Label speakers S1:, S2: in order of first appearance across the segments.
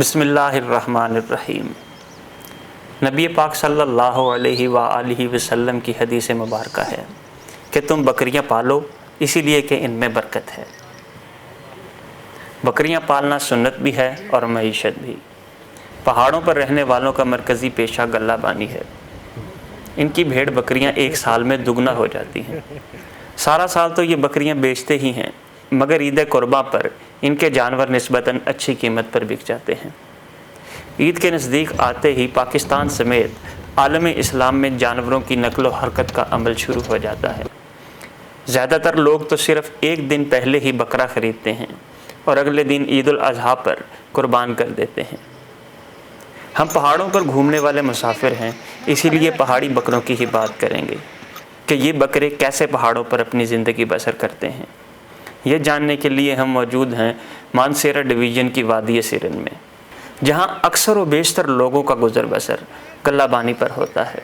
S1: बिस्मिल्लाहिर्रहमानिर्रहीम। नबी पाक सल्लल्लाहु अलैहि वआलिहि वसल्लम की हदीस मुबारक है कि तुम बकरियां पालो इसीलिए कि इनमें बरकत है। बकरियां पालना सुन्नत भी है और मईशत भी। पहाड़ों पर रहने वालों का मरकज़ी पेशा गल्लाबानी है। इनकी भेड़ बकरियां एक साल में दुगना हो जाती हैं। सारा साल तो ये बकरियां बेचते ही हैं, मगर ईद कुर्बा पर इनके जानवर निस्बतन अच्छी कीमत पर बिक जाते हैं। ईद के नज़दीक आते ही पाकिस्तान समेत आलम इस्लाम में जानवरों की नकलो हरकत का अमल शुरू हो जाता है। ज़्यादातर लोग तो सिर्फ़ एक दिन पहले ही बकरा ख़रीदते हैं और अगले दिन ईद उल अज़हा पर कुर्बान कर देते हैं। हम पहाड़ों पर घूमने वाले मुसाफिर हैं, इसीलिए पहाड़ी बकरों की ही बात करेंगे कि ये बकरे कैसे पहाड़ों पर अपनी ज़िंदगी बसर करते हैं। ये जानने के लिए हम मौजूद हैं मानसेरा डिवीज़न की वादी सिरन में, जहाँ अक्सर व बेशतर लोगों का गुजर बसर गल्लाबानी पर होता है।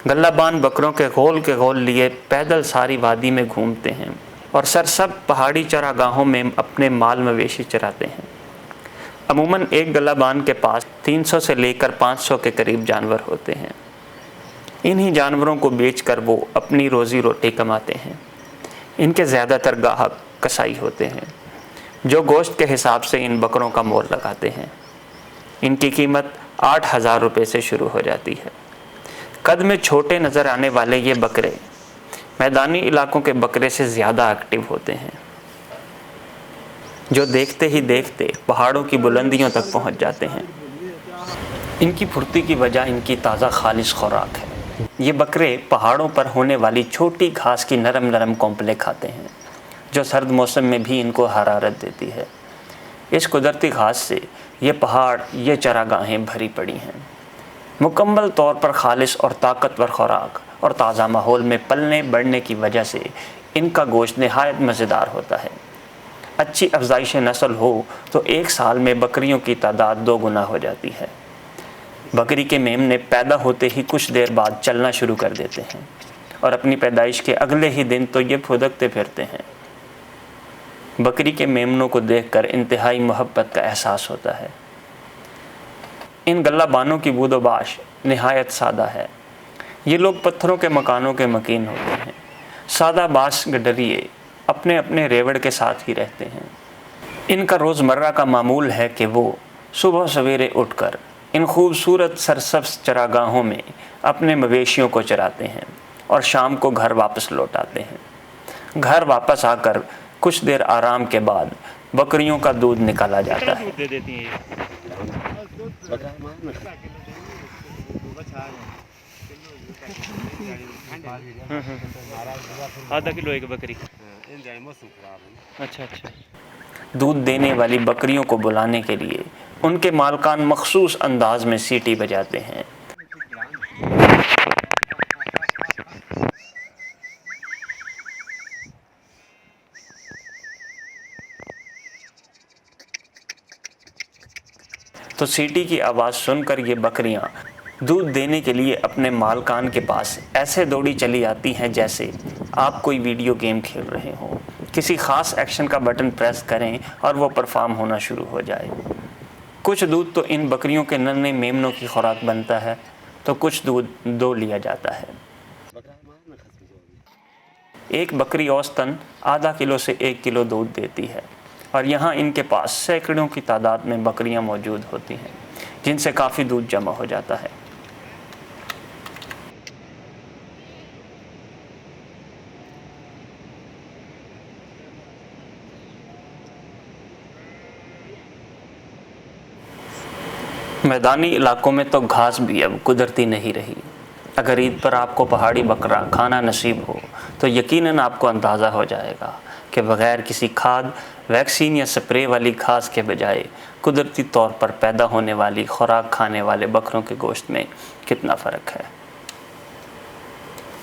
S1: गल्लाबान बकरों के गोल लिए पैदल सारी वादी में घूमते हैं और सरसब पहाड़ी चरागाहों में अपने माल मवेशी चराते हैं। अमूमन एक गल्लाबान के पास 300 से लेकर 500 के करीब जानवर होते हैं। इन्हीं जानवरों को बेचकर वो अपनी रोज़ी रोटी कमाते हैं। इनके ज़्यादातर गाहक कसाई होते हैं, जो गोश्त के हिसाब से इन बकरों का मोल लगाते हैं। इनकी कीमत 8,000 रुपये से शुरू हो जाती है। कद में छोटे नज़र आने वाले ये बकरे मैदानी इलाकों के बकरे से ज़्यादा एक्टिव होते हैं, जो देखते ही देखते पहाड़ों की बुलंदियों तक पहुंच जाते हैं। इनकी फुर्ती की वजह इनकी ताज़ा खालिश खुराक है। ये बकरे पहाड़ों पर होने वाली छोटी घास की नरम नरम कोंपलें खाते हैं, जो सर्द मौसम में भी इनको हरारत देती है। इस कुदरती घास से ये पहाड़, ये चरागाहें भरी पड़ी हैं। मुकम्मल तौर पर खालिश और ताकतवर खुराक और ताज़ा माहौल में पलने बढ़ने की वजह से इनका गोश्त निहायत मज़ेदार होता है। अच्छी अफजाइश नस्ल हो तो एक साल में बकरियों की तादाद 2 गुना हो जाती है। बकरी के मेमने पैदा होते ही कुछ देर बाद चलना शुरू कर देते हैं और अपनी पैदाइश के अगले ही दिन तो ये फुदकते फिरते हैं। बकरी के मेमनों को देखकर इंतहाई मोहब्बत का एहसास होता है। इन गल्लाबानों की बूदोबाश निहायत सादा है। ये लोग पत्थरों के मकानों के मकीन होते हैं। सादा बास गडरिए अपने अपने रेवड़ के साथ ही रहते हैं। इनका रोज़मर्रा का मामूल है कि वो सुबह सवेरे उठकर इन खूबसूरत सरसब्ज़ चरागाहों में अपने मवेशियों को चराते हैं और शाम को घर वापस लौट आते हैं। घर वापस आकर कुछ देर आराम के बाद बकरियों का दूध निकाला जाता है। आधा किलो एक बकरी। अच्छा। दूध देने वाली बकरियों को बुलाने के लिए उनके मालकान मखसूस अंदाज में सीटी बजाते हैं। तो सीटी की आवाज़ सुनकर ये बकरियां दूध देने के लिए अपने मालकान के पास ऐसे दौड़ी चली आती हैं जैसे आप कोई वीडियो गेम खेल रहे हों। किसी ख़ास एक्शन का बटन प्रेस करें और वो परफॉर्म होना शुरू हो जाए। कुछ दूध तो इन बकरियों के नन्हे मेमनों की खुराक बनता है, तो कुछ दूध दो लिया जाता है। एक बकरी औसतन आधा किलो से 1 किलो दूध देती है और यहाँ इनके पास सैकड़ों की तादाद में बकरियाँ मौजूद होती हैं, जिनसे काफ़ी दूध जमा हो जाता है। मैदानी इलाकों में तो घास भी अब कुदरती नहीं रही। अगर ईद पर आपको पहाड़ी बकरा खाना नसीब हो तो यकीनन आपको अंदाज़ा हो जाएगा कि बग़ैर किसी खाद, वैक्सीन या स्प्रे वाली घास के बजाय कुदरती तौर पर पैदा होने वाली खुराक खाने वाले बकरों के गोश्त में कितना फ़र्क है।